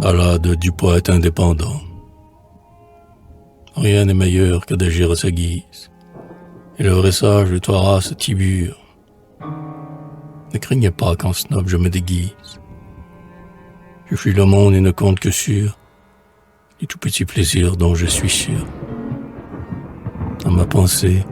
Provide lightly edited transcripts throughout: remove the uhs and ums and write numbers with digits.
Ballade du poète indépendant. Rien n'est meilleur que d'agir à sa guise, et le vrai sage est Horace Tibur. Ne craignez pas qu'en snob je me déguise. Je fuis le monde et ne compte que sur les tout petits plaisirs dont je suis sûr. Dans ma pensée,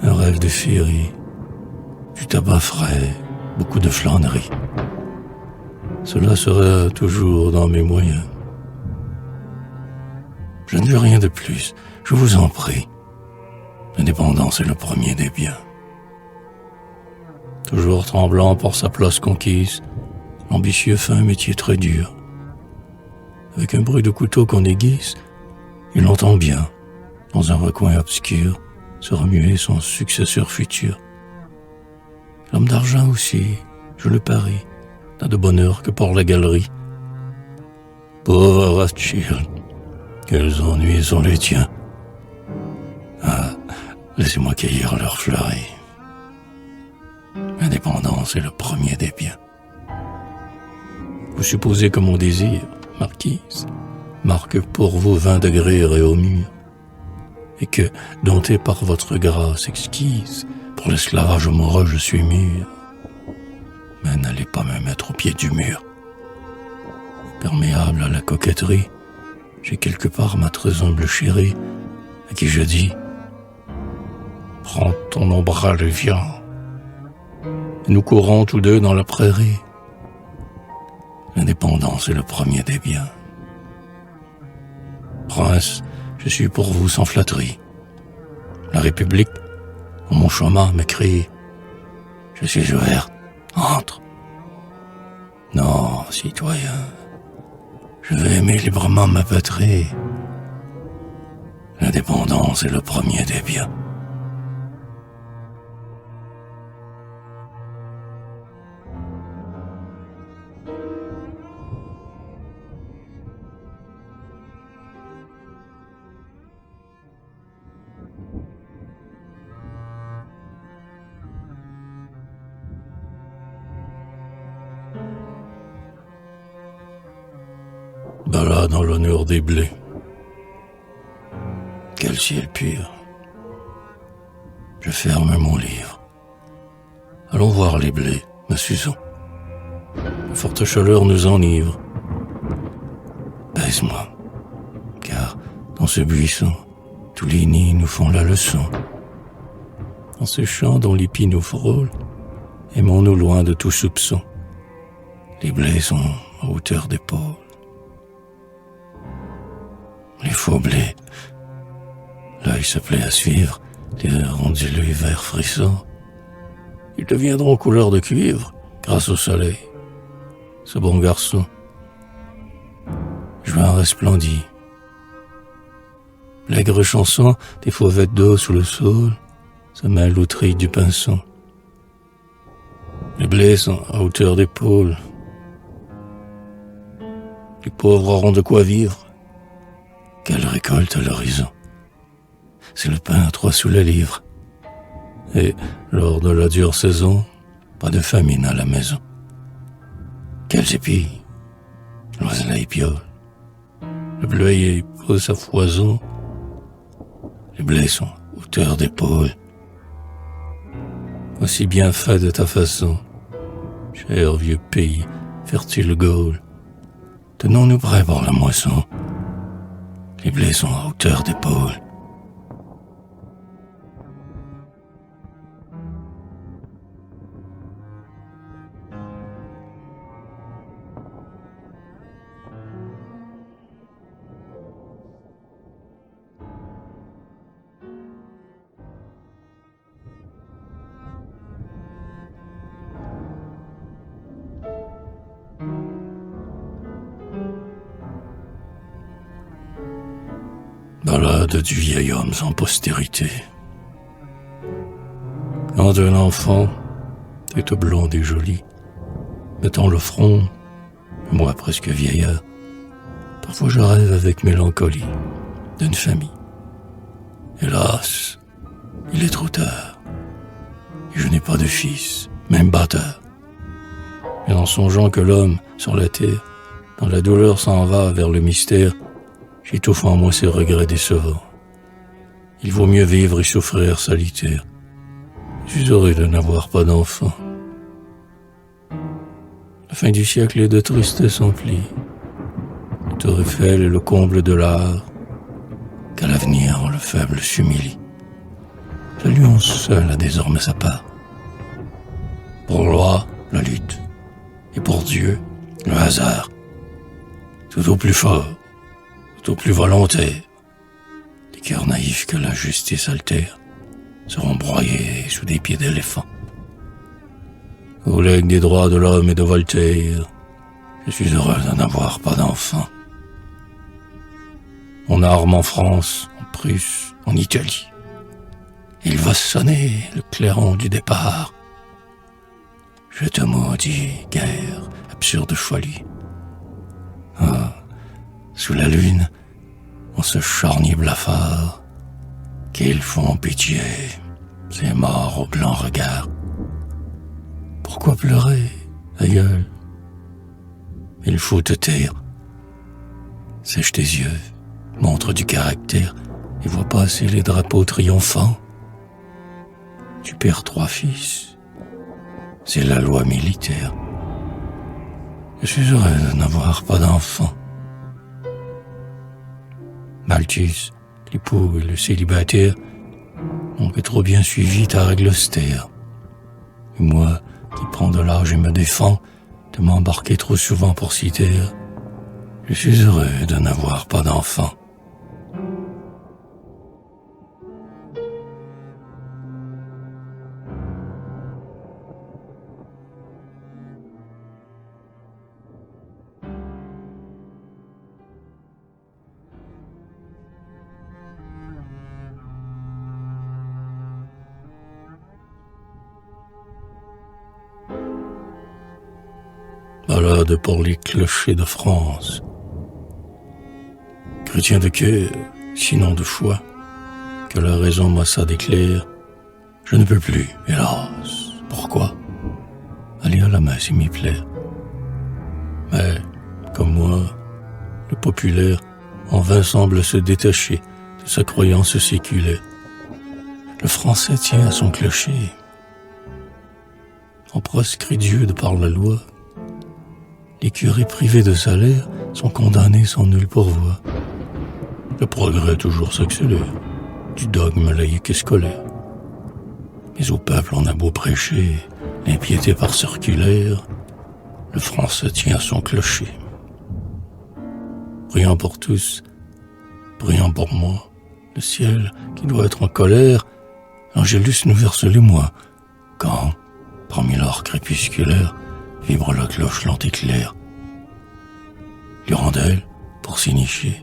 un rêve de féerie, du tabac frais, beaucoup de flânerie. Cela sera toujours dans mes moyens. Je ne veux rien de plus, je vous en prie. L'indépendance est le premier des biens. Toujours tremblant pour sa place conquise, l'ambitieux fait un métier très dur. Avec un bruit de couteau qu'on aiguise, il entend bien, dans un recoin obscur, se remuer son successeur futur. L'homme d'argent aussi, je le parie, n'a de bonheur que pour la galerie. Pauvre Rothschild, quels ennuis sont les tiens. Ah, laissez-moi cueillir leurs fleuris. L'indépendance est le premier des biens. Vous supposez que mon désir, marquise, marque pour vous 20 degrés et au mur, et que, dompté par votre grâce exquise, pour l'esclavage amoureux je suis mûr. Mais n'allez pas me mettre au pied du mur. Perméable à la coquetterie, j'ai quelque part ma très humble chérie, à qui je dis « Prends ton ombrage et viens. » Et nous courons tous deux dans la prairie. L'indépendance est le premier des biens. Prince, je suis pour vous sans flatterie. La République, en mon chemin, m'écrit « Je suis ouvert, entre. » Non, citoyen, je vais aimer librement ma patrie. L'indépendance est le premier des biens. Ballade en l'honneur des blés. Quel ciel pur. Je ferme mon livre. Allons voir les blés, me Suzon. La forte chaleur nous enivre. Baise-moi, car dans ce buisson, tous les nids nous font la leçon. Dans ce champ dont l'épi nous frôle, aimons-nous loin de tout soupçon. Les blés sont à hauteur d'épaule. Les faux blés, l'œil se plaît à suivre, les ondulés verts frissants. Ils deviendront couleur de cuivre grâce au soleil. Ce bon garçon, juin resplendit. L'aigre chanson des fauvettes d'eau sous le saule se mêle au tri du pinson. Les blés sont à hauteur d'épaule. Les pauvres auront de quoi vivre. Quelle récolte à l'horizon. C'est le pain à 3 sous le livre. Et, lors de la dure saison, pas de famine à la maison. Quels épis, l'oiselet épiole. Le bleuet pousse à foison. Les blés sont à hauteur d'épaule. Aussi bien fait de ta façon, cher vieux pays, fertile Gaule. Tenons-nous prêts pour la moisson. Les blés sont à hauteur d'épaule. Ballade du vieil homme sans postérité. Quand un enfant, tête blonde et jolie, mettant le front, moi presque vieillard, parfois je rêve avec mélancolie d'une famille. Hélas, il est trop tard, et je n'ai pas de fils, même bâtard. Et en songeant que l'homme, sur la terre, Quand la douleur s'en va vers le mystère, j'étouffe en moi ces regrets décevants. Il vaut mieux vivre et souffrir solitaire. Je suis heureux de n'avoir pas d'enfant. La fin du siècle est de tristesse emplie. Le Tour Eiffel est le comble de l'art. Qu'à l'avenir le faible s'humilie. La lion seul a désormais sa part. Pour loi, la lutte. Et pour Dieu, le hasard. Tout au plus fort, tout au plus volontaire. Les cœurs naïfs que la justice altère seront broyés sous des pieds d'éléphants. Au legs des droits de l'homme et de Voltaire, je suis heureux d'en avoir pas d'enfant. On arme en France, en Prusse, en Italie. Il va sonner le clairon du départ. Je te maudis, guerre, absurde folie. Ah, sous la lune, on se charnie blafard, qu'ils font pitié, ces morts au blanc regard. Pourquoi pleurer, aïeul? Il faut te taire. Sèche tes yeux, montre du caractère, et vois passer les drapeaux triomphants. Tu perds 3 fils, c'est la loi militaire. Je suis heureux de n'avoir pas d'enfant. Malthus, l'époux et le célibataire n'ont que trop bien suivi ta règle austère. Et moi, qui prends de l'âge et me défends de m'embarquer trop souvent pour s'y taire, je suis heureux de n'avoir pas d'enfant. Ballade pour les clochers de France. Chrétien de cœur, sinon de foi, que la raison maussade éclaire, je ne peux plus, hélas. Pourquoi? Aller à la messe et m'y plaire. Mais, comme moi, le populaire en vain semble se détacher de sa croyance séculaire. Le français tient à son clocher. On proscrit Dieu de par la loi. Les curés privés de salaire sont condamnés sans nulle pourvoi. Le progrès toujours s'accélère, du dogme laïque et scolaire. Mais au peuple on a beau prêcher, l'impiété par circulaire, le français tient à son clocher. Priant pour tous, priant pour moi, le ciel qui doit être en colère, l'Angélus nous verse l'émoi, quand, parmi l'or crépusculaire, vibre la cloche lente et claire. L'hirondelle, pour s'initier,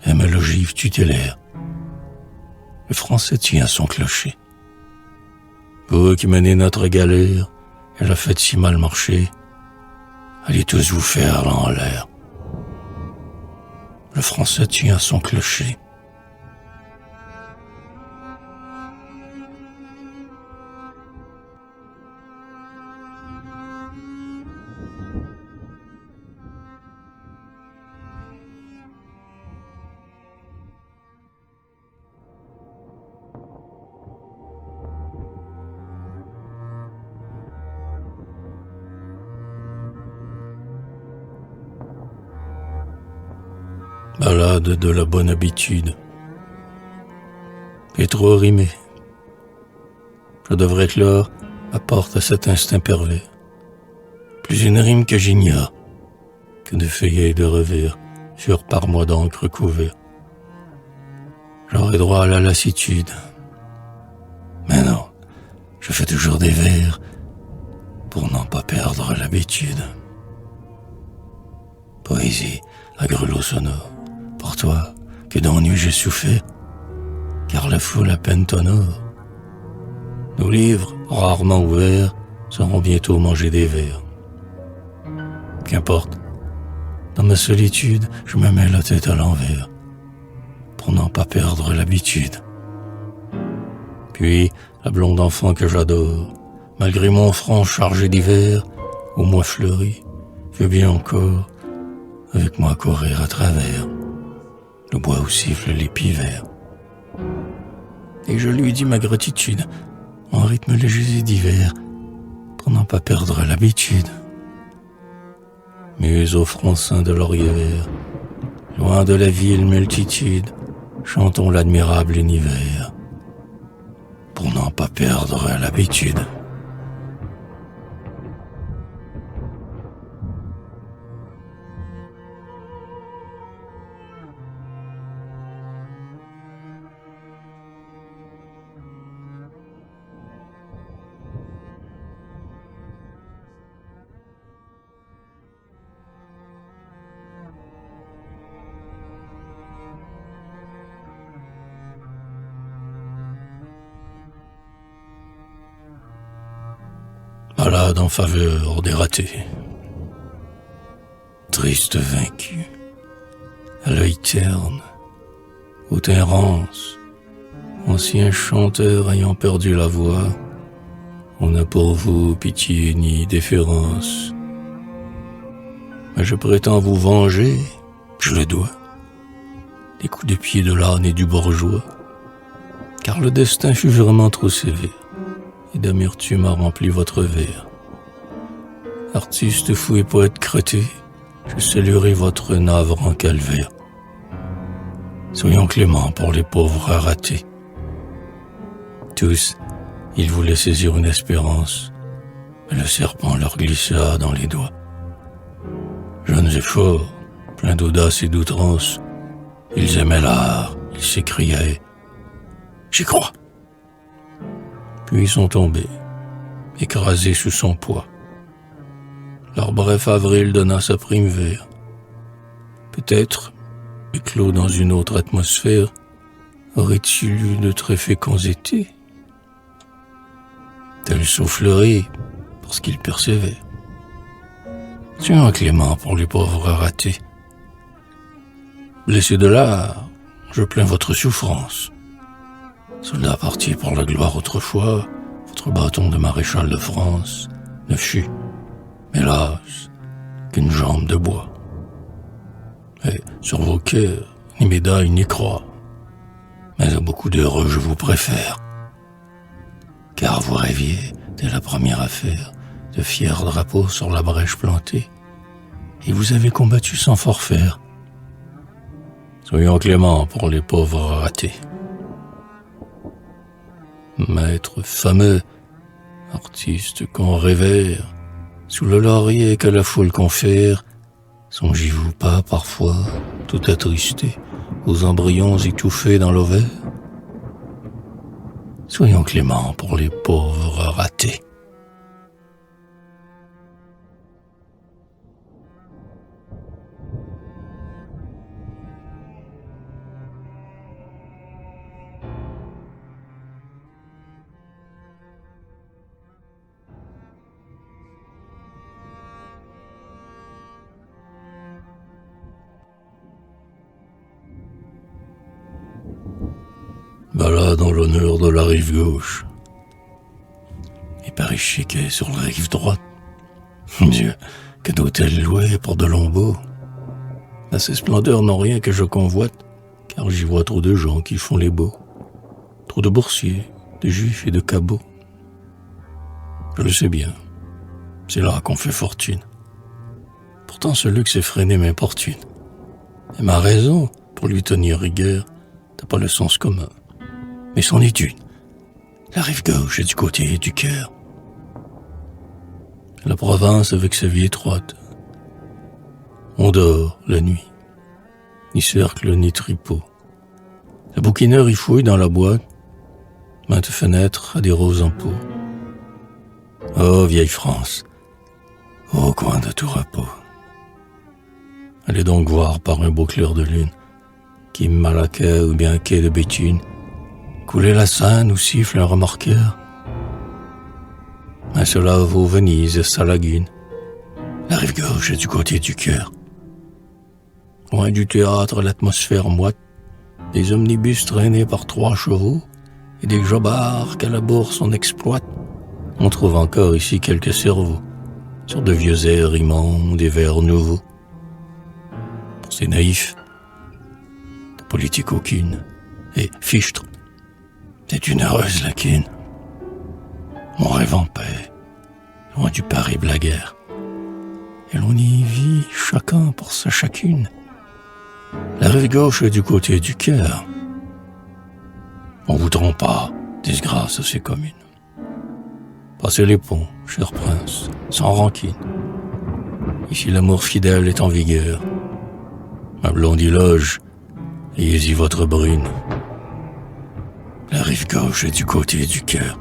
aime l'ogive tutélaire. Le français tient à son clocher. Vous qui menez notre galère, et la fête si mal marcher, allez tous vous faire là en l'air. Le français tient à son clocher. Ballade de la bonne habitude. Et trop rimé. Je devrais clore ma porte à cet instinct pervers. Plus une rime que j'ignore, que de feuillets et de revers, furent par moi d'encre couverts. J'aurais droit à la lassitude. Mais non, je fais toujours des vers pour n'en pas perdre l'habitude. Poésie à grelot sonore. Pour toi, que d'ennui j'ai souffert, car la foule à peine t'honore. Nos livres, rarement ouverts, seront bientôt mangés des vers. Qu'importe, dans ma solitude, je me mets la tête à l'envers, pour n'en pas perdre l'habitude. Puis, la blonde enfant que j'adore, malgré mon front chargé d'hiver, au mois fleuri, veut bien encore avec moi courir à travers le bois où sifflent les pivers. Et je lui dis ma gratitude en rythme léger d'hiver, pour n'en pas perdre l'habitude. Muse au fronçon de laurier vert, loin de la ville multitude, chantons l'admirable univers, pour n'en pas perdre l'habitude. Balade en faveur des ratés, triste vaincu, à l'œil terne, haute errance, ancien chanteur ayant perdu la voix, on n'a pour vous pitié ni déférence. Mais je prétends vous venger, je le dois, des coups de pied de l'âne et du bourgeois, car le destin fut vraiment trop sévère, et d'amertume a rempli votre verre. Artiste fou et poète crotté, je saluerai votre navrant calvaire. Soyons cléments pour les pauvres ratés. Tous, ils voulaient saisir une espérance, mais le serpent leur glissa dans les doigts. Jeunes et forts, pleins d'audace et d'outrance, ils aimaient l'art, ils s'écriaient « J'y crois !» Puis ils sont tombés, écrasés sous son poids. Leur bref avril donna sa prime vert. Peut-être, éclos dans une autre atmosphère, aurait-il eu de très féconds étés. Tel soufflerie, parce qu'il persévère. Soyons clément pour les pauvres ratés. Blessés de l'art, je plains votre souffrance. Soldat parti pour la gloire autrefois, votre bâton de maréchal de France ne fut, hélas, qu'une jambe de bois. Et sur vos cœurs, ni médailles ni croix, mais à beaucoup d'heureux je vous préfère, car vous rêviez, dès la première affaire, de fiers drapeaux sur la brèche plantée, et vous avez combattu sans forfaire. Soyons cléments pour les pauvres ratés. Maître fameux, artiste qu'on révère, sous le laurier que la foule confère, songez-vous pas parfois, tout attristé, aux embryons étouffés dans l'ovaire? Soyons cléments pour les pauvres ratés. Balade en l'honneur de la rive gauche, et Paris chiquet sur la rive droite. Dieu, que d'hôtels loués pour de longs beaux. À ces splendeurs n'ont rien que je convoite, car j'y vois trop de gens qui font les beaux, trop de boursiers, de juifs et de cabots. Je le sais bien, c'est là qu'on fait fortune. Pourtant ce luxe effréné m'importune, et ma raison, pour lui tenir rigueur, n'a pas le sens commun. Mais c'en est une. La rive gauche est du côté du cœur. La province avec sa vie étroite. On dort la nuit, ni cercle ni tripot. Le bouquineur y fouille dans la boîte. Maintes fenêtres à des roses en pot. Oh vieille France, ô coin de tout repos. Allez donc voir par un beau clair de lune, qui Malaquais ou bien quai de Béthune, couler la Seine où siffle un remorqueur. Mais cela vaut Venise et sa lagune. La rive gauche est du côté du cœur. Loin du théâtre, l'atmosphère moite, des omnibus traînés par 3 chevaux et des jobards qu'à la bourse on exploite. On trouve encore ici quelques cerveaux sur de vieux airs immondes, des vers nouveaux. c'est naïf. De politique aucune. Et fichtre, c'est une heureuse laquine. On rêve en paix, loin du Paris blaguère. Et l'on y vit chacun pour sa chacune. La rive gauche est du côté du Caire. On vous trompe pas, disgrâce c'est commune. Passez les ponts, cher prince, sans rancune. Ici l'amour fidèle est en vigueur. Ma blondie loge, ayez-y votre brune. La rive gauche est du côté du Caire.